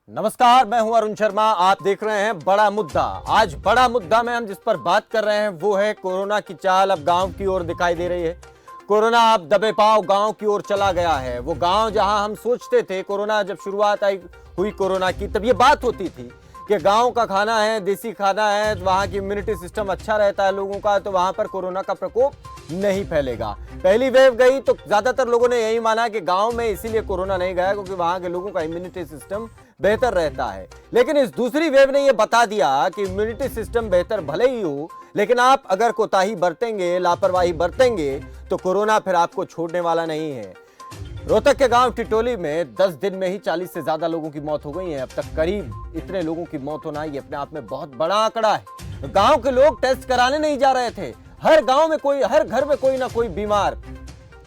नमस्कार, मैं हूं अरुण शर्मा। आप देख रहे हैं बड़ा मुद्दा। आज बड़ा मुद्दा में हम जिस पर बात कर रहे हैं वो है कोरोना की चाल अब गांव की ओर दिखाई दे रही है। कोरोना अब दबे पांव गांव की ओर चला गया है। वो गांव जहां हम सोचते थे, कोरोना जब शुरुआत हुई कोरोना की, तब ये बात होती थी कि गांव का खाना है, देसी खाना है, वहां की इम्यूनिटी सिस्टम अच्छा रहता है लोगों का, तो वहां पर कोरोना का प्रकोप नहीं फैलेगा। पहली वेव गई तो ज्यादातर लोगों ने यही माना कि गांव में इसीलिए कोरोना नहीं गया क्योंकि वहां के लोगों का इम्यूनिटी सिस्टम बेहतर रहता है। लेकिन इस दूसरी वेव ने यह बता दिया कि इम्यूनिटी सिस्टम बेहतर भले ही हो, लेकिन आप अगर कोताही बरतेंगे, लापरवाही बरतेंगे, तो कोरोना फिर आपको छोड़ने वाला नहीं है। रोहतक के गांव टिटोली में 10 दिन में ही 40 से ज्यादा लोगों की मौत हो गई है। अब तक करीब इतने लोगों की मौत होना ये अपने आप में बहुत बड़ा आंकड़ा है। गांव के लोग टेस्ट कराने नहीं जा रहे थे। हर गांव में हर घर में कोई ना कोई बीमार,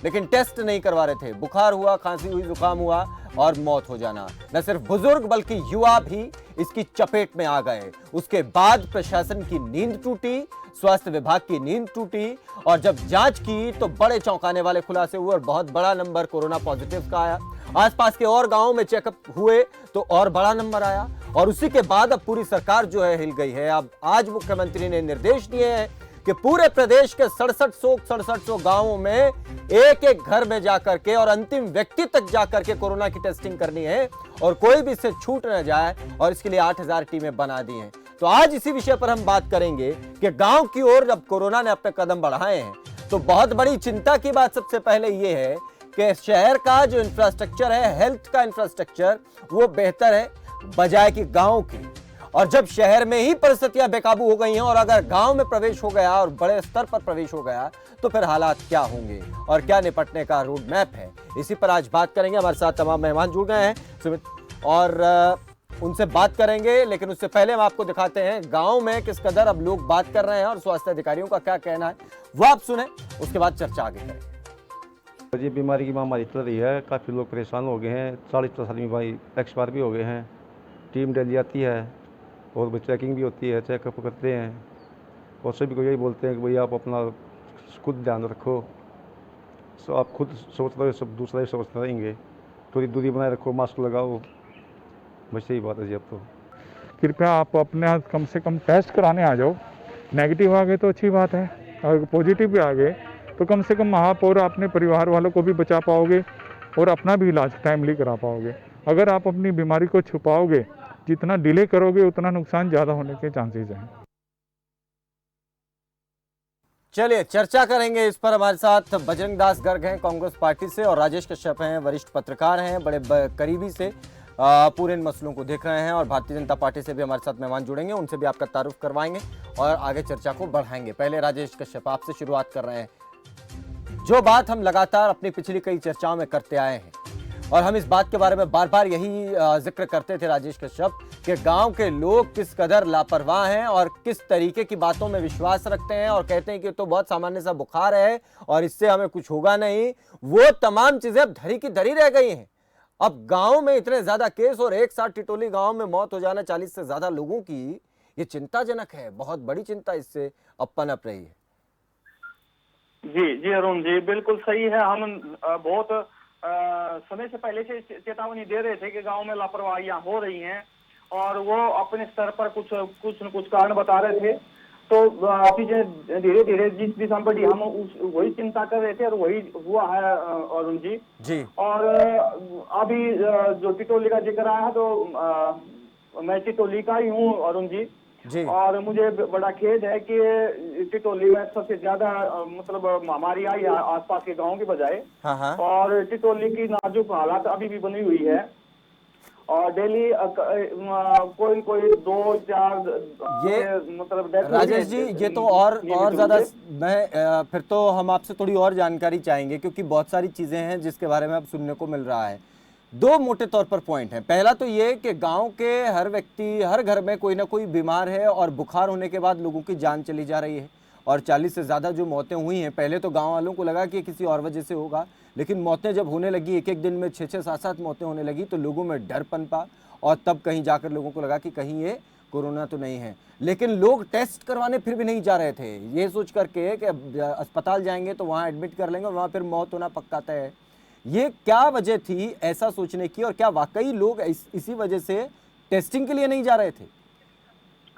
लेकिन टेस्ट नहीं करवा रहे थे। बुखार हुआ, खांसी हुई, जुकाम हुआ और मौत हो जाना। न सिर्फ बुजुर्ग बल्कि युवा भी इसकी चपेट में आ गए। उसके बाद प्रशासन की नींद टूटी, स्वास्थ्य विभाग की नींद टूटी, और जब जांच की तो बड़े चौंकाने वाले खुलासे हुए और बहुत बड़ा नंबर कोरोना पॉजिटिव का आया। आसपास के और गांवों में चेकअप हुए तो और बड़ा नंबर आया, और उसी के बाद अब पूरी सरकार जो है हिल गई है। अब आज मुख्यमंत्री ने निर्देश दिए हैं कि पूरे प्रदेश के 6700 गांवों में एक एक घर में जाकर के और अंतिम व्यक्ति तक जाकर के कोरोना की टेस्टिंग करनी है, और कोई भी इससे छूट न जाए, और इसके लिए 8000 टीमें बना दी हैं। तो आज इसी विषय पर हम बात करेंगे कि गांव की ओर जब कोरोना ने अपने कदम बढ़ाए हैं तो बहुत बड़ी चिंता की बात सबसे पहले यह है कि शहर का जो इंफ्रास्ट्रक्चर है, हेल्थ का इंफ्रास्ट्रक्चर, वो बेहतर है बजाय कि गांव की। और जब शहर में ही परिस्थितियां बेकाबू हो गई हैं और अगर गांव में प्रवेश हो गया और बड़े स्तर पर प्रवेश हो गया तो फिर हालात क्या होंगे और क्या निपटने का रोड मैप है, इसी पर आज बात करेंगे। हमारे साथ तमाम मेहमान जुड़ गए हैं सुमित, और उनसे बात करेंगे। लेकिन उससे पहले हम आपको दिखाते हैं गांव में किस कदर अब लोग बात कर रहे हैं और स्वास्थ्य अधिकारियों का क्या कहना है, वो आप सुने, उसके बाद चर्चा आगे करें। ये बीमारी की महामारी चल रही है, काफ़ी लोग परेशान हो गए हैं। 40+ आदमी भाई एक्सपायर भी हो गए हैं। टीम डेली आती है और चेकिंग भी होती है, चेकअप करते हैं, और सभी को यही बोलते हैं कि भाई आप अपना खुद ध्यान रखो। सो आप खुद सोच रहे हो, सब दूसरा ही सोचते रहेंगे। थोड़ी दूरी बनाए रखो, मास्क लगाओ, बस यही बात है जी। अब तो कृपया आप अपने हाथ कम से कम टेस्ट कराने आ जाओ। नेगेटिव आ गए तो अच्छी बात है, और पॉजिटिव भी आ गए तो कम से कम आप और अपने परिवार वालों को भी बचा पाओगे और अपना भी इलाज टाइमली करा पाओगे। अगर आप अपनी बीमारी को छुपाओगे, जितना डिले करोगे उतना नुकसान ज़्यादा होने के चांसेस हैं। चलिए चर्चा करेंगे इस पर। हमारे साथ बजरंग दास गर्ग हैं कांग्रेस पार्टी से, और राजेश कश्यप हैं, वरिष्ठ पत्रकार हैं, बड़े करीबी से पूरे इन मसलों को देख रहे हैं, और भारतीय जनता पार्टी से भी हमारे साथ मेहमान जुड़ेंगे, उनसे भी आपका तारुफ करवाएंगे और आगे चर्चा को बढ़ाएंगे। पहले राजेश कश्यप, आपसे शुरुआत कर रहे हैं। जो बात हम लगातार अपनी पिछली कई चर्चाओं में करते आए हैं, और हम इस बात के बारे में बार बार यही जिक्र करते थे राजेश कश्यप, कि गांव के लोग किस कदर लापरवाह हैं और किस तरीके की बातों में विश्वास रखते हैं, और कहते हैं कि तो बहुत सामान्य सा बुखार है और इससे हमें कुछ होगा नहीं। वो तमाम चीजें अब धरी की धरी रह गई हैं। अब गांव में इतने ज्यादा केस और एक साथ टिटोली गांव में मौत हो जाना 40 से ज्यादा लोगों की, ये चिंताजनक है। बहुत बड़ी चिंता इससे अब पनप रही है। जी जी अरुण जी, बिल्कुल सही है। हम बहुत समय से पहले से चेतावनी दे रहे थे कि गांव में लापरवाहियां हो रही हैं, और वो अपने स्तर पर कुछ न कुछ कारण बता रहे थे। तो चीजें धीरे धीरे जिस दिशा पर हम वही चिंता कर रहे थे और वही हुआ है अरुण जी। और अभी जो टिटोली का जिक्र आया है, तो मैं टिटोली का ही हूँ अरुण जी। और मुझे बड़ा खेद है कि टिटोली में सबसे ज्यादा मतलब महामारी आई है आसपास के गांव की बजाय। और टिटोली की नाजुक हालात अभी भी बनी हुई है, और डेली कोई 2-4 मतलब राजेश जी, ये तो और ज्यादा मैं फिर तो हम आपसे थोड़ी और जानकारी चाहेंगे, क्योंकि बहुत सारी चीजें हैं जिसके बारे में अब सुनने को मिल रहा है। 2 मोटे तौर पर पॉइंट हैं। पहला तो ये कि गांव के हर व्यक्ति, हर घर में कोई ना कोई बीमार है, और बुखार होने के बाद लोगों की जान चली जा रही है, और 40 से ज़्यादा जो मौतें हुई हैं, पहले तो गांव वालों को लगा कि किसी और वजह से होगा, लेकिन मौतें जब होने लगी, एक एक दिन में 6-6, 7-7 मौतें होने लगी, तो लोगों में डर पनपा, और तब कहीं जाकर लोगों को लगा कि कहीं ये कोरोना तो नहीं है। लेकिन लोग टेस्ट करवाने फिर भी नहीं जा रहे थे, ये सोच करके कि अस्पताल जाएंगे तो वहाँ एडमिट कर लेंगे और वहाँ फिर मौत होना पक्का तय है। ये क्या वजह थी ऐसा सोचने की, और क्या वाकई लोग इसी वजह से टेस्टिंग के लिए नहीं जा रहे थे?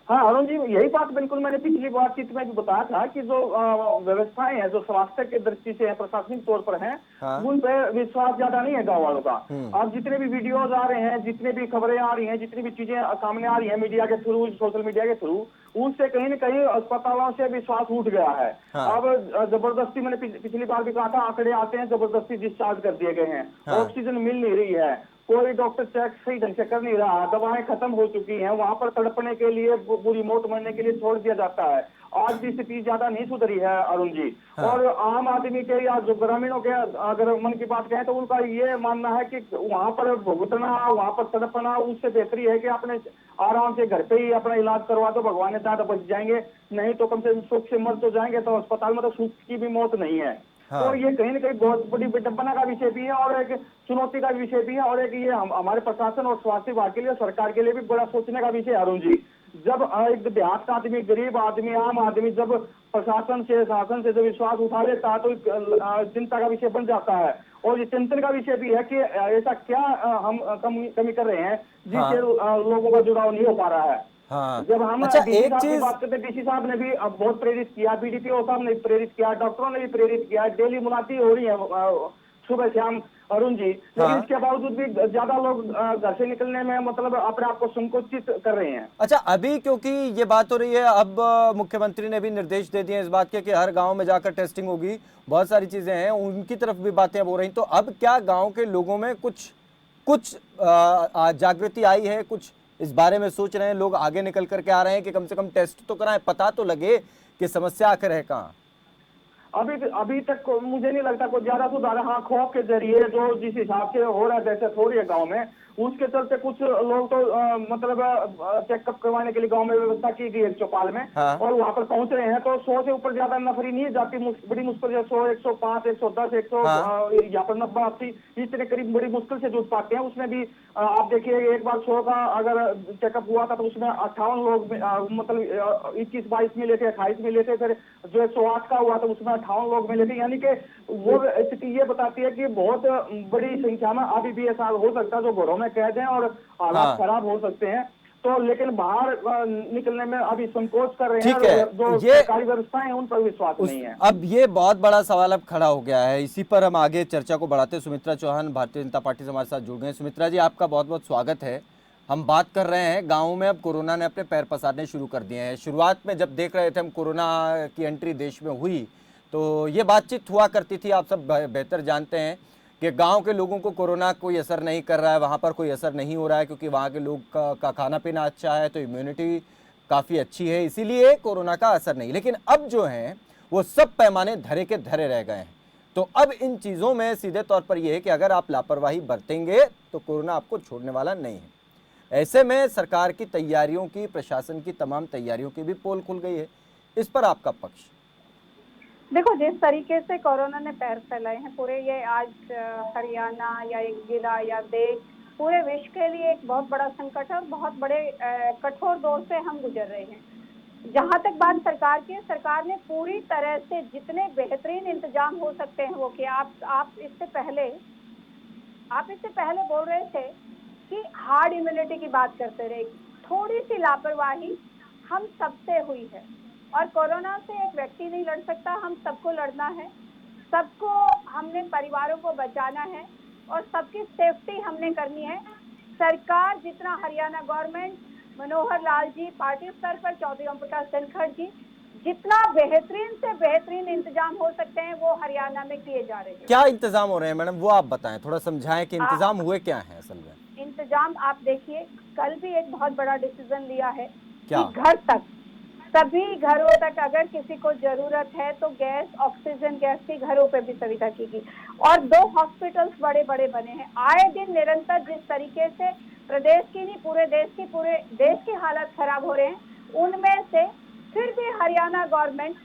हाँ अरुण जी, यही बात बिल्कुल मैंने पिछली बातचीत में भी बताया था कि जो व्यवस्थाएं हैं जो स्वास्थ्य की दृष्टि से है, प्रशासनिक तौर पर हैं, हाँ। उन पर विश्वास ज्यादा नहीं है गांव वालों का। अब जितने भी वीडियोज आ रहे हैं, जितने भी खबरें आ रही हैं, जितनी भी चीजें सामने आ रही हैं मीडिया के थ्रू, सोशल मीडिया के थ्रू, उससे कहीं न कहीं अस्पतालों से विश्वास उठ गया है। हाँ। अब जबरदस्ती, मैंने पिछली बार भी कहा था, आंकड़े आते हैं जबरदस्ती डिस्चार्ज कर दिए गए हैं। हाँ। ऑक्सीजन मिल नहीं रही है, कोई डॉक्टर चेक सही ढंग से कर नहीं रहा, दवाएं खत्म हो चुकी हैं, वहां पर तड़पने के लिए, बुरी मौत मरने के लिए छोड़ दिया जाता है। आज भी स्थिति ज्यादा नहीं सुधरी है अरुण जी। हाँ। और आम आदमी के या जो ग्रामीणों के अगर मन की बात कहें तो उनका ये मानना है कि वहां पर भुगतना, वहां पर तड़पना, उससे बेहतरी है कि अपने आराम से घर पे ही अपना इलाज करवा दो, भगवान ने चाहा तो बच जाएंगे, नहीं तो कम से कम सुख से मर तो जाएंगे, तो अस्पताल में तो सुख की भी मौत नहीं है। हाँ। तो ये कहीं न कहीं बहुत बड़ी विडंबना का विषय भी है और एक चुनौती का विषय भी है, और एक ये हमारे प्रशासन और स्वास्थ्य विभाग के लिए, सरकार के लिए भी बड़ा सोचने का विषय है अरुण जी। जब एक देहात का आदमी, गरीब आदमी, आम आदमी जब प्रशासन से, शासन से जब विश्वास उठा लेता है तो चिंता का विषय बन जाता है। और ये चिंतन का विषय भी है कि ऐसा क्या हम कमी कर रहे हैं जिससे लोगों का जुड़ाव नहीं हो पा रहा है। हाँ। जब हम अच्छा, डीसी एक साहब की चीज, बात करते, डीसी साहब ने भी बहुत प्रेरित किया, बीडीपीओ साहब ने प्रेरित किया, डॉक्टरों ने भी प्रेरित किया, डेली मुलाकातें हो रही है सुबह शाम अरुण जी, लेकिन हाँ। इसके बावजूद भी ज्यादा लोग घर से निकलने में मतलब अपने आप को संकोचित कर रहे हैं। अच्छा, अभी क्योंकि ये बात हो रही है, अब मुख्यमंत्री ने भी निर्देश दे दिए इस बात के कि हर गांव में जाकर टेस्टिंग होगी, बहुत सारी चीजें हैं, उनकी तरफ भी बातें अब हो रही, तो अब क्या गांव के लोगों में कुछ जागृति आई है, कुछ इस बारे में सोच रहे हैं, लोग आगे निकल करके आ रहे हैं कि कम से कम टेस्ट तो कराएं, पता तो लगे कि समस्या आखिर है कहाँ? अभी तक मुझे नहीं लगता कोई ज्यादा सुधार। हाँ, खौफ के जरिए जो जिस हिसाब से हो रहा है, दहशत हो रही है गांव में, उसके चलते कुछ लोग तो मतलब चेकअप करवाने के लिए गांव में व्यवस्था की गई है चौपाल में। हाँ। और वहां पर पहुंच रहे हैं तो 100 से ऊपर ज्यादा नफरी नहीं जाती, बड़ी मुश्किल से 100, 105, 110, 100 हाँ। यहाँ पर 90, 80 इतने करीब बड़ी मुश्किल से जुट पाते हैं। उसमें भी आप देखिए, एक बार 100 का अगर चेकअप हुआ था तो उसमें 58 लोग मतलब 21, 22 मिले थे, 28 मिले थे, फिर जो 108 का हुआ था उसमें 58 लोग मिले थे। यानी कि वो स्थिति ये बताती है कि बहुत बड़ी संख्या में अभी भी ऐसा हो सकता है जो घरों में कैद हैं और हालात हाँ। खराब हो सकते हैं, तो लेकिन बाहर निकलने में अभी संकोच कर रहे हैं। ठीक है, जो ये सरकारी व्यवस्थाएं हैं उन पर विश्वास नहीं है। अब ये बहुत बड़ा सवाल अब खड़ा हो गया है, इसी पर हम आगे चर्चा को बढ़ाते हैं। सुमित्रा चौहान भारतीय जनता पार्टी से हमारे साथ जुड़ गए हैं। सुमित्रा जी, आपका बहुत बहुत स्वागत है। हम बात कर रहे हैं गाँव में अब कोरोना ने अपने पैर पसारने शुरू कर दिए हैं। शुरुआत में जब देख रहे थे हम कोरोना की एंट्री देश में हुई तो ये बातचीत हुआ करती थी, आप सब बेहतर जानते हैं कि गांव के लोगों को कोरोना कोई असर नहीं कर रहा है, वहाँ पर कोई असर नहीं हो रहा है क्योंकि वहाँ के लोग का खाना पीना अच्छा है, तो इम्यूनिटी काफ़ी अच्छी है, इसीलिए कोरोना का असर नहीं। लेकिन अब जो हैं वो सब पैमाने धरे के धरे रह गए हैं। तो अब इन चीज़ों में सीधे तौर पर यह है कि अगर आप लापरवाही बरतेंगे तो कोरोना आपको छोड़ने वाला नहीं है। ऐसे में सरकार की तैयारियों की, प्रशासन की तमाम तैयारियों की भी पोल खुल गई है, इस पर आपका पक्ष? देखो, जिस तरीके से कोरोना ने पैर फैलाए हैं पूरे, ये आज हरियाणा या एक जिला या देश, पूरे विश्व के लिए एक बहुत बड़ा संकट है और बहुत बड़े कठोर दौर से हम गुजर रहे हैं। जहां तक बात सरकार की, सरकार ने पूरी तरह से जितने बेहतरीन इंतजाम हो सकते हैं वो किया। आप इससे पहले बोल रहे थे कि हार्ड इम्यूनिटी की बात करते रहे। थोड़ी सी लापरवाही हम सबसे हुई है और कोरोना से एक व्यक्ति नहीं लड़ सकता, हम सबको लड़ना है, सबको हमने परिवारों को बचाना है और सबकी सेफ्टी हमने करनी है। सरकार जितना, हरियाणा गवर्नमेंट, मनोहर लाल जी, पार्टी स्तर पर चौधरी ओम प्रकाश धनखड़ जी, जितना बेहतरीन से बेहतरीन इंतजाम हो सकते हैं वो हरियाणा में किए जा रहे हैं। क्या इंतजाम हो रहे हैं मैडम, वो आप बताएं, थोड़ा समझाएं कि इंतजाम हुए क्या है असल में? इंतजाम आप देखिए, कल भी एक बहुत बड़ा डिसीजन लिया है क्या? कि घर तक, सभी घरों तक अगर किसी को जरूरत है तो गैस, ऑक्सीजन गैस की घरों पे भी सुविधा की गई। और 2 हॉस्पिटल्स बड़े बड़े बने हैं। आए दिन निरंतर जिस तरीके से प्रदेश की नहीं पूरे देश की हालत खराब हो रहे हैं, उनमें से फिर भी हरियाणा गवर्नमेंट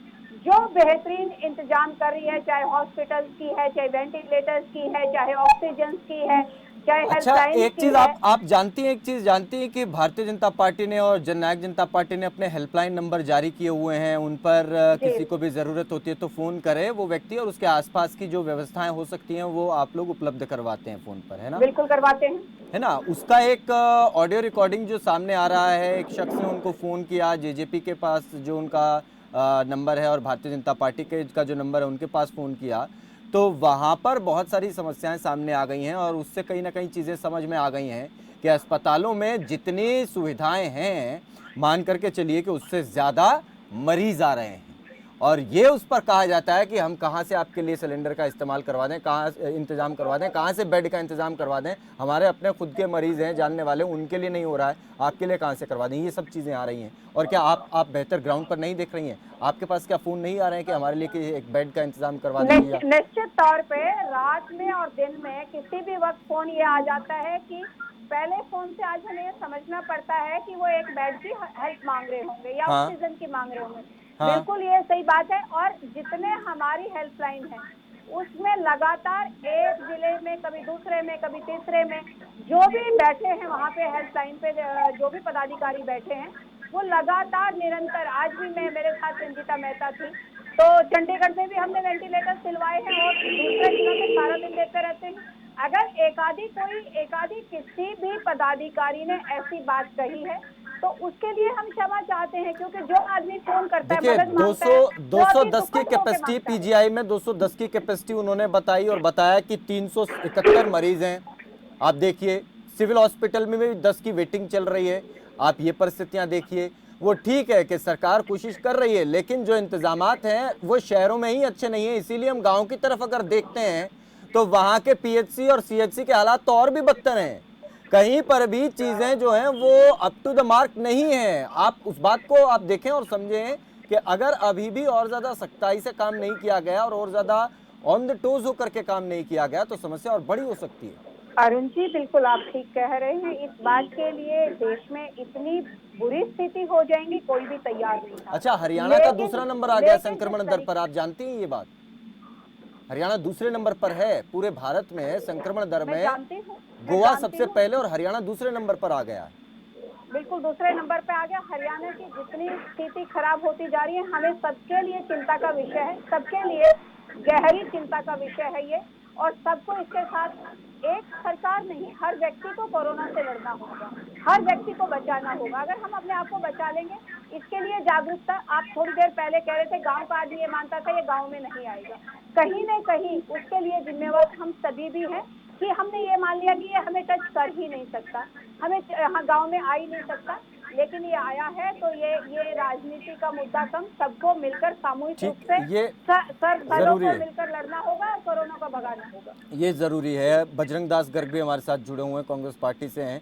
जो बेहतरीन इंतजाम कर रही है, चाहे हॉस्पिटल्स की है, चाहे वेंटिलेटर्स की है, चाहे ऑक्सीजन की है, चाहे अच्छा, हेल्पलाइन एक की चीज है। आप जानती हैं, एक चीज जानती हैं कि भारतीय जनता पार्टी ने और जननायक जनता पार्टी ने अपने हेल्पलाइन नंबर जारी किए हुए हैं, उन पर जी किसी को भी जरूरत होती है तो फोन करे वो व्यक्ति, और उसके आसपास की जो व्यवस्थाएं हो सकती हैं वो आप लोग उपलब्ध करवाते हैं फोन पर, है ना? बिल्कुल करवाते हैं। है ना? उसका एक ऑडियो रिकॉर्डिंग जो सामने आ रहा है, एक शख्स ने उनको फोन किया जेजेपी के पास जो उनका नंबर है और भारतीय जनता पार्टी के का जो नंबर है उनके पास फोन किया, तो वहाँ पर बहुत सारी समस्याएं सामने आ गई हैं और उससे कहीं ना कहीं चीज़ें समझ में आ गई हैं कि अस्पतालों में जितनी सुविधाएं हैं, मान करके चलिए कि उससे ज़्यादा मरीज आ रहे हैं। और ये उस पर कहा जाता है कि हम कहाँ से आपके लिए सिलेंडर का इस्तेमाल करवा दें, कहाँ से इंतज़ाम करवा दें, कहाँ से बेड का इंतज़ाम करवा दें, हमारे अपने खुद के मरीज़ हैं जानने वाले, उनके लिए नहीं हो रहा है, आपके लिए कहाँ से करवा दें। ये सब चीज़ें आ रही हैं। और क्या आप बेहतर ग्राउंड पर नहीं देख रही हैं? आपके पास क्या फ़ोन नहीं आ रहे हैं कि हमारे लिए कि एक बेड का इंतज़ाम करवा दीजिए? या निश्चित तौर पे रात में और दिन में किसी भी वक्त फोन ये आ जाता है कि पहले फोन से आज हमें ये समझना पड़ता है कि वो एक बेड की हेल्प मांग रहे होंगे या हाँ ऑक्सीजन की मांग रहे होंगे। हाँ बिल्कुल ये सही बात है। और जितने हमारी हेल्पलाइन है उसमें लगातार एक जिले में, कभी दूसरे में, कभी तीसरे में, जो भी बैठे हैं वहाँ पे हेल्पलाइन पे, जो भी पदाधिकारी बैठे हैं वो लगातार निरंतर, आज भी मेरे साथ रंजीता मेहता थी, तो चंडीगढ़ में भी हमने वेंटिलेटर सिलवाए हैं और दूसरे जिलों में सारा दिन देते रहते हैं। अगर एकाधी किसी भी पदाधिकारी ने ऐसी बात कही है तो उसके लिए हम क्षमा चाहते हैं, क्योंकि जो आदमी फोन करता है, देखिए, मदद मांगता है, 210 की दुखद होके कैपेसिटी मांगता है। पीजीआई में 210 की कैपेसिटी उन्होंने बताई और बताया कि 371 मरीज हैं। आप देखिए, सिविल हॉस्पिटल में भी 10 की वेटिंग चल रही है। आप ये परिस्थितियां देखिए। वो ठीक है कि सरकार कोशिश कर रही है, लेकिन जो इंतजामात हैं वो शहरों में ही अच्छे नहीं है। इसीलिए हम गांव की तरफ अगर देखते हैं तो वहां के पीएचसी और सीएचसी के हालात तो और भी बदतर हैं। कहीं पर भी चीजें जो हैं वो अप टू द मार्क नहीं है। आप उस बात को आप देखें और समझें कि अगर अभी भी और ज्यादा सख्ताई से काम नहीं किया गया और ज्यादा ऑन द टोज होकर के काम नहीं किया गया तो समस्या और बड़ी हो सकती है। अरुण जी, बिल्कुल आप ठीक कह रहे हैं। इस बात के लिए देश में इतनी बुरी स्थिति हो जाएगी, कोई भी तैयार नहीं था। अच्छा, हरियाणा का दूसरा नंबर आ गया संक्रमण दर पर, आप जानती हैं ये बात? हरियाणा दूसरे नंबर पर है पूरे भारत में संक्रमण दर में। गोवा सबसे पहले और हरियाणा दूसरे नंबर पर आ गया है। बिल्कुल दूसरे नंबर पे आ गया। हरियाणा की जितनी स्थिति खराब होती जा रही है, हमें सबके लिए चिंता का विषय है, सबके लिए गहरी चिंता का विषय है ये। और सबको इसके साथ, एक सरकार नहीं, हर व्यक्ति को कोरोना से लड़ना होगा, हर व्यक्ति को बचाना होगा। अगर हम अपने आप को बचा लेंगे, इसके लिए जागरूकता, आप थोड़ी देर पहले कह रहे थे गांव का आदमी ये मानता था ये गांव में नहीं आएगा, कहीं न कहीं उसके लिए जिम्मेवार हम सभी भी हैं कि हमने ये मान लिया कि ये हमें टच कर ही नहीं सकता, हमें गांव में आ ही नहीं सकता, लेकिन ये आया है तो ये राजनीति का मुद्दा कम, सबको मिलकर सामूहिक रूप से सर मिलकर लड़ना होगा और कोरोना को भगाना होगा। ये जरूरी है। बजरंग दास गर्ग भी हमारे साथ जुड़े हुए हैं, कांग्रेस पार्टी से हैं।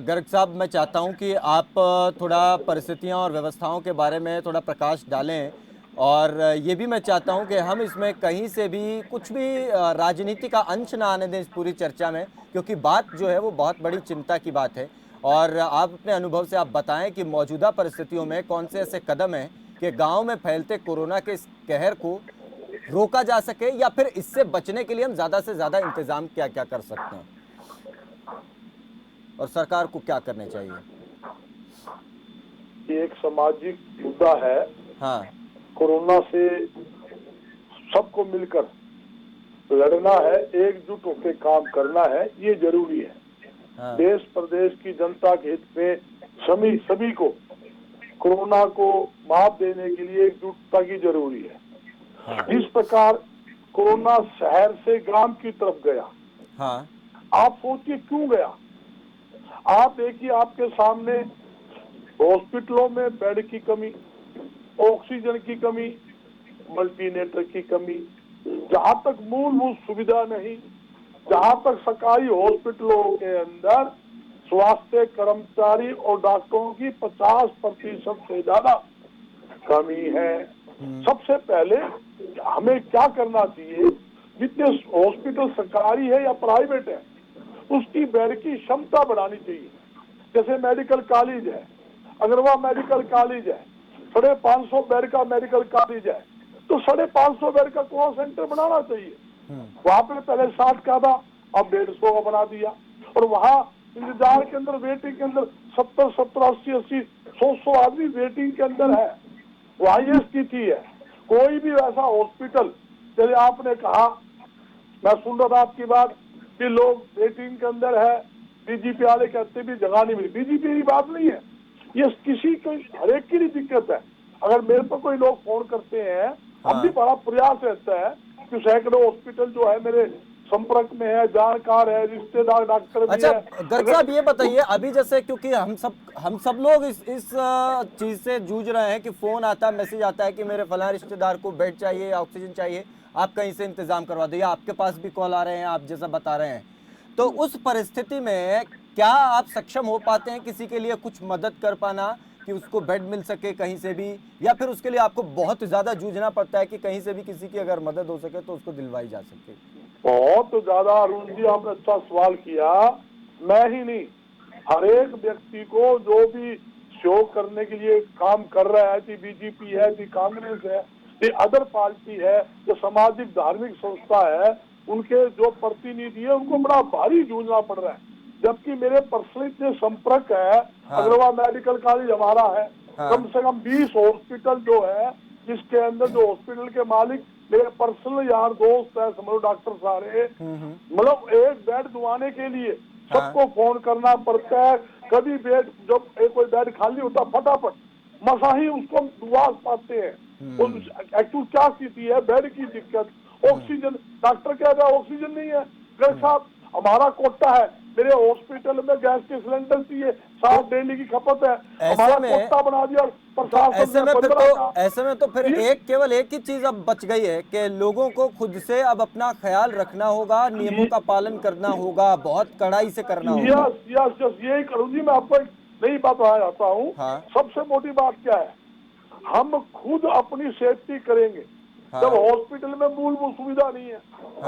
गर्ग साहब, मैं चाहता हूं कि आप थोड़ा परिस्थितियां और व्यवस्थाओं के बारे में थोड़ा प्रकाश डालें, और ये भी मैं चाहता हूं कि हम इसमें कहीं से भी कुछ भी राजनीति का अंश ना आने दें इस पूरी चर्चा में, क्योंकि बात जो है वो बहुत बड़ी चिंता की बात है। और आप अपने अनुभव से आप बताएं कि मौजूदा परिस्थितियों में कौन से ऐसे कदम हैं कि गांव में फैलते कोरोना के इस कहर को रोका जा सके, या फिर इससे बचने के लिए हम ज़्यादा से ज़्यादा इंतजाम क्या क्या कर सकते हैं और सरकार को क्या करने चाहिए? ये एक सामाजिक मुद्दा है। हाँ, कोरोना से सबको मिलकर लड़ना है, एकजुट होकर काम करना है, ये जरूरी है। हाँ। देश प्रदेश की जनता के हित में सभी को कोरोना को मात देने के लिए एकजुटता की जरूरी है। हाँ। इस प्रकार कोरोना शहर से ग्राम की तरफ गया। हाँ। आप सोचिए क्यों गया। आप देखिए, आपके सामने हॉस्पिटलों में बेड की कमी, ऑक्सीजन की कमी, मल्टीनेटर की कमी, जहां तक मूलभूत सुविधा नहीं, जहां तक सरकारी हॉस्पिटलों के अंदर स्वास्थ्य कर्मचारी और डॉक्टरों की 50% से ज्यादा कमी है। सबसे पहले हमें क्या करना चाहिए, जितने हॉस्पिटल सरकारी है या प्राइवेट है, उसकी बेड की क्षमता बढ़ानी चाहिए। जैसे मेडिकल कॉलेज है, अगर वह मेडिकल कॉलेज है 550 बेड का मेडिकल कॉलेज है, तो 550 बेड का कोविड सेंटर बनाना चाहिए। वहां पे पहले 60 का था, अब 150 का बना दिया। और वहाँ इंतजार के अंदर, वेटिंग के अंदर 70-70, 80-80, 100 आदमी वेटिंग के अंदर है। वहाँ ये स्थिति है। कोई भी ऐसा हॉस्पिटल, जैसे आपने कहा, मैं सुन रहा था आपकी बात कि लोग वेटिंग के अंदर है, बीजेपी वाले कहते भी जगह नहीं मिली। बीजेपी की बात नहीं है, ये किसी को, हर एक की दिक्कत है। अगर मेरे पर कोई लोग फोन करते हैं, हम भी बड़ा प्रयास रहता है कि सैकड़ों हॉस्पिटल जो है मेरे संपर्क में है, जानकार है, रिश्तेदार डॉक्टर भी अच्छा है। गर्ग साहब ये बताइए, अभी जैसे क्योंकि हम सब लोग इस चीज से जूझ रहे हैं कि फोन आता है, मैसेज आता है कि मेरे फलां रिश्तेदार को बेड चाहिए, ऑक्सीजन चाहिए, आप कहीं से इंतजाम करवा दो, या आपके पास भी कॉल आ रहे हैं, आप जैसा बता रहे हैं। तो उस परिस्थिति में क्या आप सक्षम हो पाते हैं किसी के लिए कुछ मदद कर पाना, कि उसको बेड मिल सके कहीं से भी, या फिर उसके लिए आपको बहुत ज्यादा जूझना पड़ता है कि कहीं से भी किसी की अगर मदद हो सके तो उसको दिलवाई जा सके? बहुत ज्यादा अरुण जी, आपने अच्छा सवाल किया। मैं ही नहीं, हर एक व्यक्ति को जो भी सहयोग करने के लिए काम कर रहा है, कि बीजेपी है, कि कांग्रेस है, कि अदर पार्टी है, जो सामाजिक धार्मिक संस्था है, उनके जो प्रतिनिधि है, उनको बड़ा भारी जूझना पड़ रहा है। जबकि मेरे पर्सनल इतने संपर्क है, अग्रवाल मेडिकल कॉलेज हमारा है, कम से कम 20 हॉस्पिटल जो है, जिसके अंदर जो हॉस्पिटल के मालिक मेरे पर्सनल यार दोस्त है, समझो डॉक्टर सारे, मतलब एक बेड दुआने के लिए सबको फोन करना पड़ता है। कभी बेड, जब कोई बेड खाली होता, फटाफट मसा ही उसको दुआ पाते हैं। एक्चुअल क्या स्थिति है, बेड की दिक्कत, ऑक्सीजन, डॉक्टर कह रहा है ऑक्सीजन नहीं है। गर्ग साहब, हमारा कोटा है, मेरे हॉस्पिटल में गैस के सिलेंडर चाहिए, 7 डेली की खपत है, हमारा कोटा बना दिया प्रशासन ने। ऐसे में तो फिर केवल एक ही चीज अब बच गई है कि लोगों को खुद से अब अपना ख्याल रखना होगा, नियमों का पालन करना होगा, बहुत कड़ाई से करना होगा। यस, यही करूँ जी। मैं आपको एक नई बात बताना चाहता हूँ। सबसे मोटी बात क्या है, हम खुद अपनी सेफ्टी करेंगे। जब हॉस्पिटल में मूलभूत सुविधा नहीं है,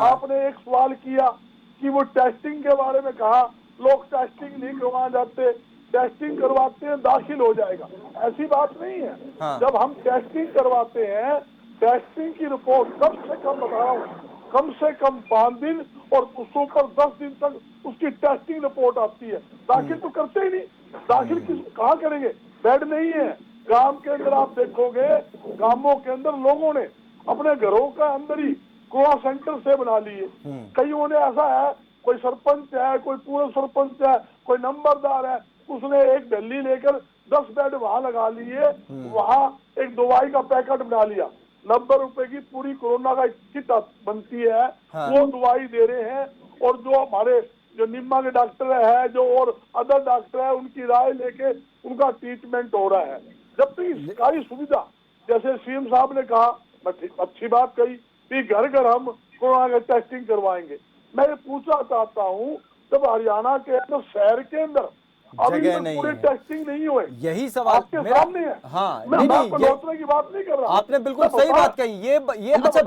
आपने एक सवाल किया कि वो टेस्टिंग के बारे में कहा, लोग टेस्टिंग नहीं करवा जाते, टेस्टिंग करवाते हैं दाखिल हो जाएगा, ऐसी बात नहीं है। जब हम टेस्टिंग करवाते हैं, टेस्टिंग की रिपोर्ट कम से कम, बता रहा हूँ, कम से कम 5 दिन और उसके ऊपर 10 दिन तक उसकी टेस्टिंग रिपोर्ट आती है। दाखिल तो करते ही नहीं, दाखिल कहाँ करेंगे, बेड नहीं है। गांव के अंदर आप देखोगे, गांवों के अंदर लोगों ने अपने घरों का अंदर ही कोरोना सेंटर से बना लिए। कईयों ने ऐसा है, कोई सरपंच है, कोई पूर्व सरपंच है, कोई नंबरदार है, उसने एक दिल्ली लेकर 10 बेड वहां लगा लिए, वहां एक दवाई का पैकेट बना लिया, 90 रुपए की पूरी कोरोना का किट बनती है, वो दवाई दे रहे हैं। और जो हमारे जो निम्मा के डॉक्टर है, जो और अदर डॉक्टर है, उनकी राय लेके उनका ट्रीटमेंट हो रहा है। जब तक सरकारी सुविधा, जैसे सीएम साहब ने कहा, अच्छी बात कही कि घर घर हम कोरोना का टेस्टिंग करवाएंगे। मैं ये पूछना चाहता हूँ, जब हरियाणा के अंदर, शहर के अंदर अभी तक पूरे टेस्टिंग नहीं हुए, यही सवाल आपके सामने है। मैं नहीं, की बात नहीं कर रहा, आपने बिल्कुल सही बात कही। ये अच्छा,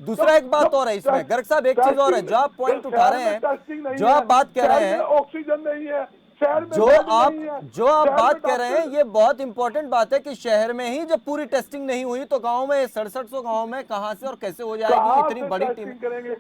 दूसरा एक बात और है इसमें गर्ग साहब, एक चीज और है जो आप पॉइंट उठा रहे हैं, जो आप बात कह रहे हैं, ऑक्सीजन नहीं है, जो आप बात कर रहे हैं, ये बहुत इंपॉर्टेंट बात है कि शहर में ही जब पूरी टेस्टिंग नहीं हुई तो गांव में 6700 गांव में कहां से और कैसे हो जाएगी इतनी बड़ी टीम।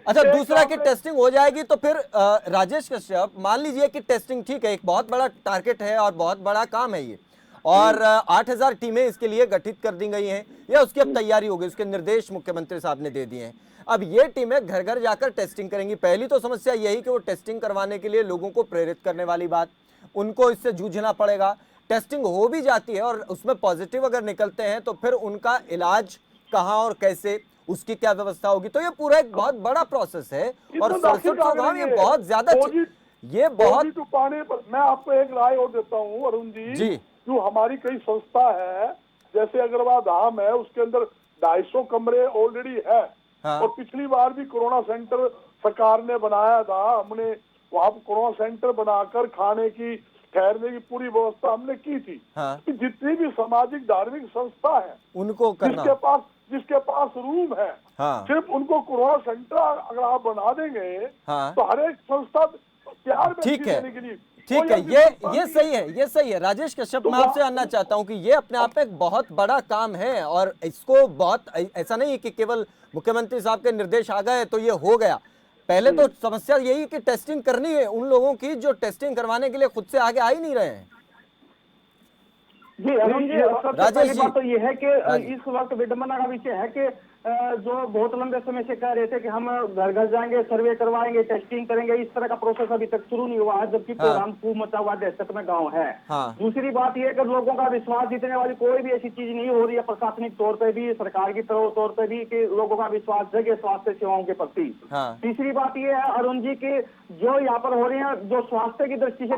अच्छा, दूसरा कि टेस्टिंग हो जाएगी तो फिर राजेश कश्यप, मान लीजिए कि टेस्टिंग ठीक है, एक बहुत बड़ा टारगेट है और बहुत बड़ा काम है ये, और 8000 टीमें इसके लिए गठित कर दी गई हैं, या उसकी अब तैयारी होगी, उसके निर्देश मुख्यमंत्री साहब ने दे दिए हैं। अब ये टीमें घर घर जाकर टेस्टिंग करेंगी। पहली तो समस्या यही कि वो टेस्टिंग करवाने के लिए लोगों को प्रेरित करने वाली बात, उनको इससे जूझना पड़ेगा। टेस्टिंग हो भी जाती है और उसमें पॉजिटिव अगर निकलते हैं तो फिर उनका इलाज कहाँ और कैसे, उसकी क्या व्यवस्था होगी, तो ये पूरा एक बहुत बड़ा प्रोसेस है। और 6700 गांव, ये बहुत ज्यादा, ये बहुत पाने पर। मैं आपको एक राय और देता हूँ अरुण जी, जो हमारी कई संस्था है, जैसे अग्रवाल धाम है, उसके अंदर 250 कमरे ऑलरेडी है। और पिछली बार भी कोरोना सेंटर सरकार ने बनाया था, हमने वहाँ कोरोना सेंटर बनाकर खाने की, ठहरने की पूरी व्यवस्था हमने की थी। जितनी भी सामाजिक धार्मिक संस्था है, उनको करना, जिसके पास रूम है, सिर्फ उनको कोरोना सेंटर अगर आप बना देंगे तो हर एक संस्था प्यार में देने के लिए। ठीक है, ये सही है, ये सही है। राजेश कश्यप, मैं आपसे जानना चाहता हूं कि ये अपने आप में एक बहुत बड़ा काम है और इसको बहुत, ऐसा नहीं कि केवल मुख्यमंत्री साहब के निर्देश आ गए तो ये हो गया। पहले तो समस्या यही कि टेस्टिंग करनी है उन लोगों की जो टेस्टिंग करवाने के लिए खुद से आगे आ ही नहीं रहे हैं। जी अरुण जी, सबसे राजेश पहली जी। बात तो ये है कि हाँ जी। इस वक्त विडंबना का विषय है कि जो बहुत लंबे समय से कह रहे थे कि हम घर घर जाएंगे, सर्वे करवाएंगे, टेस्टिंग करेंगे, इस तरह का प्रोसेस अभी तक शुरू नहीं हुआ है, जबकि हाँ। कोरोना खूब मचा हुआ दहशत में गाँव है। हाँ। दूसरी बात यह कि लोगों का विश्वास जीतने वाली कोई भी ऐसी चीज नहीं हो रही है, प्रशासनिक तौर पर भी, सरकार की तौर पर भी, कि लोगों का विश्वास जगे स्वास्थ्य सेवाओं के प्रति। हाँ। तीसरी बात यह है अरुण जी की जो यहाँ पर हो रही है, जो स्वास्थ्य की दृष्टि से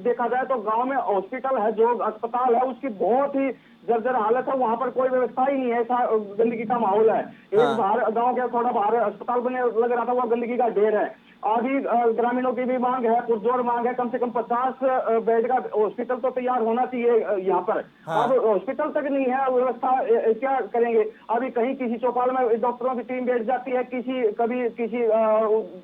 देखा जाए तो गांव में हॉस्पिटल है, जो अस्पताल है, उसकी बहुत ही जर्जर हालत है। वहां पर कोई व्यवस्था ही नहीं है, ऐसा गंदगी का माहौल है। एक हाँ। बाहर गांव के थोड़ा बाहर अस्पताल बने लग रहा था, वो गंदगी का ढेर है। अभी ग्रामीणों की भी मांग है, पुरजोर मांग है, कम से कम 50 बेड का हॉस्पिटल तो तैयार होना चाहिए यहाँ पर। हाँ। अब हॉस्पिटल तक नहीं है, व्यवस्था क्या करेंगे? अभी कहीं किसी चौपाल में डॉक्टरों की टीम बैठ जाती है, कभी किसी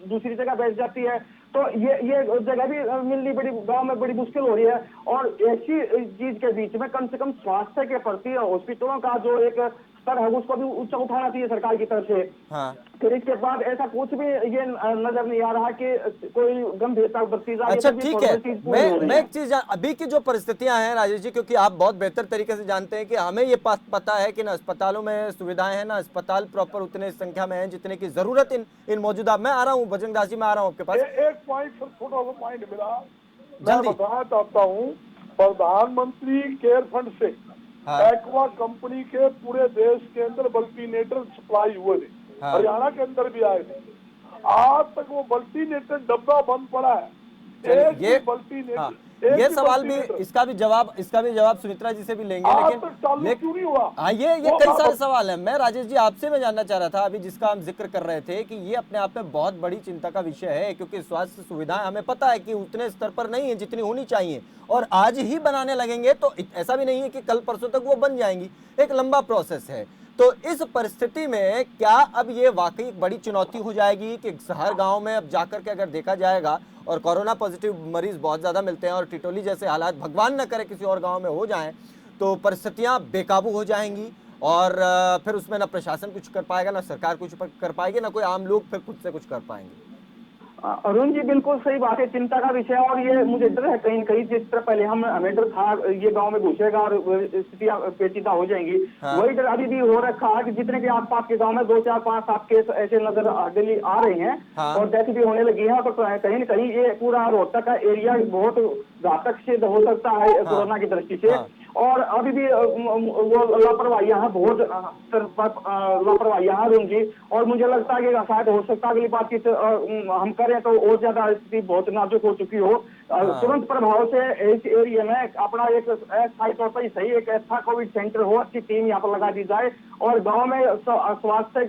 दूसरी जगह बैठ जाती है, तो ये जगह भी मिलनी बड़ी गांव में बड़ी मुश्किल हो रही है। और ऐसी चीज के बीच में कम से कम स्वास्थ्य के प्रति हॉस्पिटलों का जो एक स्तर है उसको भी ऊंचा उठाना चाहिए सरकार की तरफ से। हाँ। फिर इसके बाद ऐसा कुछ भी ये नजर नहीं आ रहा कि कोई गंभीरता बरती जा रही है। अच्छा तो भी ठीक थोड़ी है, चीज पूरी हो रही मैं है। एक चीज अभी की जो परिस्थितियां हैं राजेश जी, क्योंकि आप बहुत बेहतर तरीके से जानते हैं कि हमें ये पता है कि ना अस्पतालों में सुविधाएं हैं, ना अस्पताल प्रॉपर उतने संख्या में है जितने की जरूरत इन मौजूदा। मैं आ रहा हूँ बजरंग दास जी, मैं आ रहा हूँ आपके पास। एक पॉइंट सर, छोटा सा पॉइंट मिला, मैं जल्दी। बताना चाहता हूँ। प्रधानमंत्री केयर फंड से हाँ। एक्वा कंपनी के पूरे देश के अंदर वेंटिलेटर सप्लाई हुए थे, हाँ। हरियाणा के अंदर भी आए थे। आज तक वो वेंटिलेटर डब्बा बंद पड़ा है। चलिए, एक ये भी वेंटिलेटर, हाँ, एक ये भी सवाल भी, वेंटिलेटर इसका भी जवाब सुमित्रा जी से भी लेंगे, आज लेकिन तक चालू क्यों नहीं हुआ? हाँ, ये वो कई बात- सारे सवाल हैं। मैं राजेश जी आपसे मैं जानना चाह रहा था, अभी जिसका हम जिक्र कर रहे थे कि ये अपने आप में बहुत बड़ी चिंता का विषय है, क्योंकि स्वास्थ्य सुविधाएं हमें पता है कि उतने स्तर पर नहीं है जितनी होनी चाहिए, और आज ही बनाने लगेंगे तो ऐसा भी नहीं है कि कल परसों तक वो बन जाएंगी, एक लंबा प्रोसेस है। तो इस परिस्थिति में क्या अब ये वाकई एक बड़ी चुनौती हो जाएगी कि हर गांव में अब जाकर के अगर देखा जाएगा और कोरोना पॉजिटिव मरीज बहुत ज्यादा मिलते हैं और टिटोली जैसे हालात भगवान न करे किसी और गांव में हो जाएं, तो परिस्थितियां बेकाबू हो जाएंगी और फिर उसमें ना प्रशासन कुछ कर पाएगा, ना सरकार कुछ कर पाएगी, ना कोई आम लोग फिर खुद से कुछ कर पाएंगे। अरुण जी बिल्कुल सही बात है, चिंता का विषय है। और ये मुझे डर है कहीं कहीं जिस तरह पहले हमें डर था ये गांव में घुसेगा और स्थितियां पेचीदा हो जाएंगी, हाँ। वही डर अभी भी हो रखा है कि जितने के आसपास के गांव में 2, 4, 5, 7 केस ऐसे नजर डेली आ रहे हैं। हाँ। और डेथ भी होने लगी है, तो कहीं न कहीं ये पूरा रोहतक का एरिया बहुत घातक सिद्ध हो सकता है कोरोना की दृष्टि से। हाँ। और अभी भी वो लापरवाहियां हैं, बहुत लापरवाहियां हैं अरुण जी। और मुझे लगता है कि शायद हो सकता है अगली बातचीत हम करें तो और ज्यादा स्थिति बहुत नाजुक हो चुकी हो। तुरंत प्रभाव से इस एरिया में अपना एक अस्थायी तौर पर सही एक अच्छा कोविड सेंटर हो, अच्छी टीम यहाँ पर लगा दी जाए और गांव में स्वास्थ्य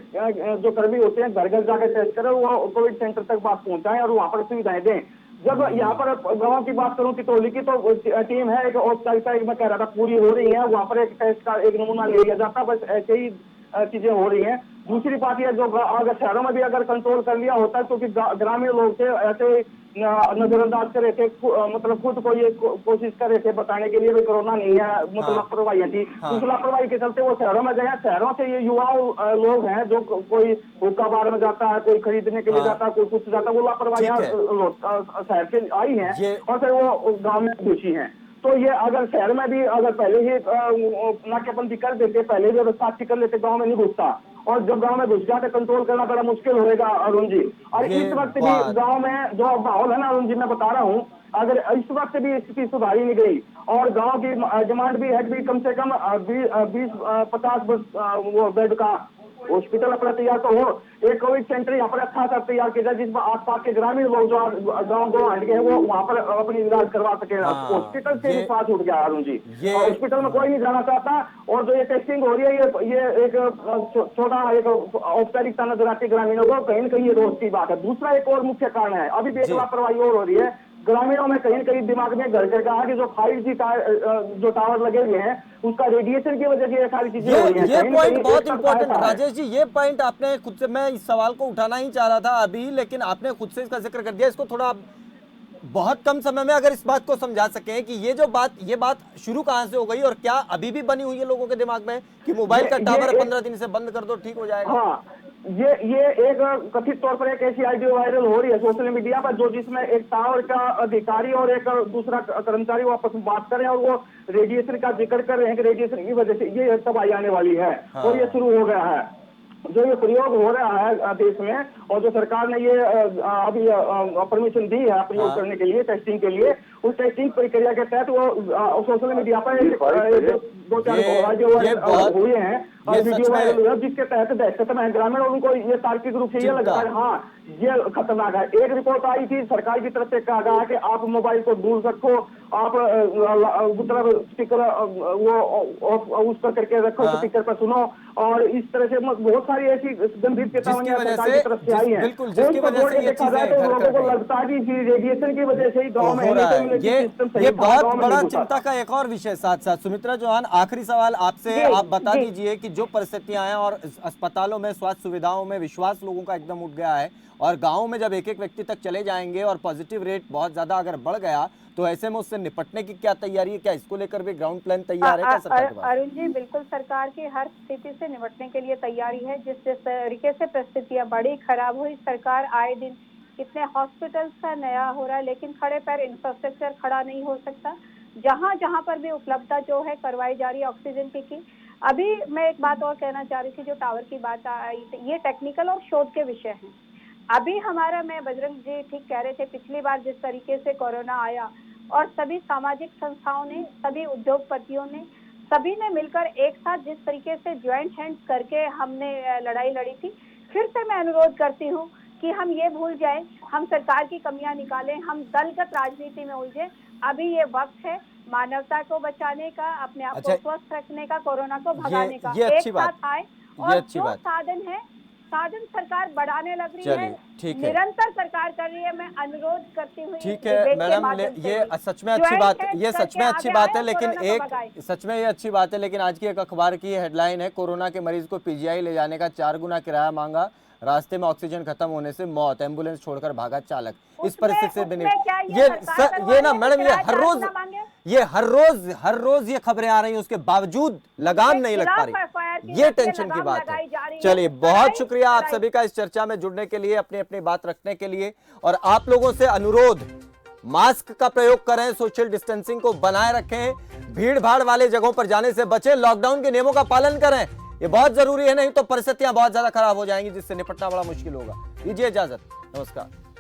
जो कर्मी होते हैं घर घर जाकर टेस्ट करें, वो कोविड सेंटर तक बात पहुंचाएं और वहाँ पर सुविधाएं दें। जब यहाँ पर गांव की बात करूं टिटोली की, तो टीम है एक औपचारिकता मैं कह रहा था पूरी हो रही है, वहाँ पर एक टेस्ट का एक नमूना ले लिया जाता, बस ऐसे ही चीजें हो रही हैं। दूसरी बात यह जो अगर शहरों में भी अगर कंट्रोल कर लिया होता है, क्योंकि ग्रामीण लोग थे ऐसे नजरअंदाज कर रहे थे, मतलब खुद को ये कोशिश कर रहे थे बताने के लिए भी कोरोना नहीं है, मतलब लापरवाही थी। उस लापरवाही के चलते वो शहरों में गए। शहरों से ये युवा लोग हैं जो कोई हुक्का बार में जाता है, कोई खरीदने के लिए जाता है, कोई कुछ जाता है, वो लापरवाही शहर से आई है और फिर वो गाँव में घुसी है। तो ये अगर शहर में भी अगर पहले ही नाकेबंदी कर देते, पहले व्यवस्था अच्छी कर लेते, गाँव में नहीं घुसता। और जब गांव में घुस जाते कंट्रोल करना बड़ा मुश्किल होगा अरुण जी। और इस वक्त भी गांव में जो माहौल है ना अरुण जी, मैं बता रहा हूँ, अगर इस वक्त भी स्थिति सुधारी नहीं गई और गांव की डिमांड भी है भी कम से कम 20-50 वो बेड का हॉस्पिटल अपना तैयार तो हो, एक कोविड सेंटर यहाँ पर अच्छा सा तैयार किया जाए जिसमें आसपास के ग्रामीण लोग जो गाँव हट गए वो वहाँ पर अपनी इलाज करवा सके। हॉस्पिटल से विश्वास उठ गया अरुण जी, हॉस्पिटल में कोई नहीं जाना चाहता। और जो ये टेस्टिंग हो रही है ये एक छोटा एक औपचारिकता नजर आती है ग्रामीणों को, कहीं न कहीं ये रोज की बात है। दूसरा एक और मुख्य कारण है, अभी भी एक लापरवाही और हो रही है ग्रामीणों में, कहीं न कहीं दिमाग में घर कर कहा कि जो 5G जो टावर लगे हुए हैं उसका रेडिएशन की वजह से ये सारी चीजें हो रही हैं। ये पॉइंट बहुत इंपॉर्टेंट राजेश जी, ये पॉइंट आपने खुद से, मैं इस सवाल को उठाना ही चाह रहा था अभी, लेकिन आपने खुद से इसका जिक्र कर दिया। इसको थोड़ा बहुत कम समय में अगर इस बात को समझा सकें कि ये बात शुरू कहां से हो गई और क्या अभी भी बनी हुई है लोगों के दिमाग में कि मोबाइल का टावर 15 दिन से बंद कर दो ठीक हो जाएगा। हाँ, ये एक कथित तौर पर एक ऐसी आईडियो वायरल हो रही है सोशल मीडिया पर, जो जिसमें एक टावर का अधिकारी और एक दूसरा कर्मचारी वो आपस में बात कर रहे हैं और वो रेडिएशन का जिक्र कर रहे हैं कि रेडिएशन की वजह से ये तबाही आने वाली है। हाँ। और ये शुरू हो गया है, जो ये प्रयोग हो रहा है देश में, और जो सरकार ने ये अभी परमिशन दी है प्रयोग हाँ। करने के लिए, टेस्टिंग के लिए, उस टेस्टिंग प्रक्रिया के तहत वो सोशल मीडिया पर दो चार ये बहुत- हुए हैं ये सच वीडियो में- वायरल हुआ, जिसके तहत दहशत में ग्रामीण और उनको ये तार्किक रूप से ये चिंता। लगता है हाँ ये खतरनाक है। एक रिपोर्ट आई थी सरकार की तरफ से, कहा गया कि आप मोबाइल को दूर रखो, आप मतलब स्पीकर वो उस पर करके रखो, हाँ। स्पीकर पर सुनो, और इस तरह से बहुत सारी ऐसी गंभीर चेतावनियां वजह सरकार से- की तरफ से आई हैं। बिल्कुल, जिसकी उनको वजह जोड़ से के ये देखा जाए चीजें तो घर लोगों कर को रही लगता है कि रेडिएशन की वजह से ही गाँव में हो रहा है। सिस्टम सही ये था, बहुत गाँव में बड़ा नहीं घुसा। चिंता का एक और विषय साथ साथ। सुमित्रा चौहान, आखिरी सवाल आपसे, जी, आप बता जी। दीजिए कि जो परिस्थितियां हैं और अस्पतालों में स्वास्थ्य सुविधाओं में विश्वास लोगों का एकदम उठ गया है, और गाँव में जब एक एक व्यक्ति तक चले जाएंगे और पॉजिटिव रेट बहुत ज्यादा अगर बढ़ गया, तो ऐसे में उससे निपटने की क्या तैयारी है? क्या इसको लेकर भी ग्राउंड प्लान तैयार है क्या सरकार के पास? अरुण जी, बिल्कुल सरकार की हर स्थिति से निपटने के लिए तैयारी है। जिस जिस तरीके से परिस्थितियां बड़ी खराब हुई, सरकार आए दिन कितने हॉस्पिटल्स का नया हो रहा है, लेकिन खड़े पैर इंफ्रास्ट्रक्चर खड़ा नहीं हो सकता। जहां जहां पर भी उपलब्धता जो है करवाई जा रही है ऑक्सीजन की। अभी मैं एक बात और कहना चाह रही थी, जो टावर की बात आई, ये टेक्निकल और शोध के विषय हैं। अभी हमारा, मैं बजरंग जी ठीक कह रहे थे, पिछली बार जिस तरीके से कोरोना आया और सभी सामाजिक संस्थाओं ने, सभी उद्योगपतियों ने, सभी ने मिलकर एक साथ जिस तरीके से ज्वाइंट हैंड्स करके हमने लड़ाई लड़ी थी, फिर से मैं अनुरोध करती हूँ कि हम ये भूल जाएं, हम सरकार की कमियां निकालें, हम दलगत राजनीति में उलझे। अभी ये वक्त है मानवता को बचाने का, अपने आप को स्वस्थ रखने का, कोरोना को भगाने का। ये अच्छी एक बात, साथ आए, ये और अच्छी जो बात। साधन है, साधन सरकार बढ़ाने लग रही है, ठीक है। निरंतर सरकार कर रही है। मैं अनुरोध करती हूँ ठीक है मैडम, ये सच में अच्छी बात, ये सच में अच्छी बात है, लेकिन एक सच में ये अच्छी बात है, लेकिन आज की एक अखबार की हेडलाइन है, कोरोना के मरीज को पीजीआई ले जाने का 4 गुना किराया मांगा, रास्ते में ऑक्सीजन खत्म होने से मौत, एम्बुलेंस छोड़कर भागा चालक। इस परिस्थिति से भी ये ना मैडम, ये हर रोज ये खबरें आ रही हैं, उसके बावजूद लगाम नहीं लग पा रही। ये टेंशन की बात है। चलिए, बहुत शुक्रिया आप सभी का इस चर्चा में जुड़ने के लिए, अपनी अपनी बात रखने के लिए, और आप लोगों से अनुरोध, मास्क का प्रयोग करें, सोशल डिस्टेंसिंग को बनाए रखें, भीड़ भाड़ वाले जगहों पर जाने से बचें, लॉकडाउन के नियमों का पालन करें, ये बहुत जरूरी है, नहीं तो परिस्थितियां बहुत ज्यादा खराब हो जाएंगी, जिससे निपटना बड़ा मुश्किल होगा। दीजिए इजाजत, नमस्कार।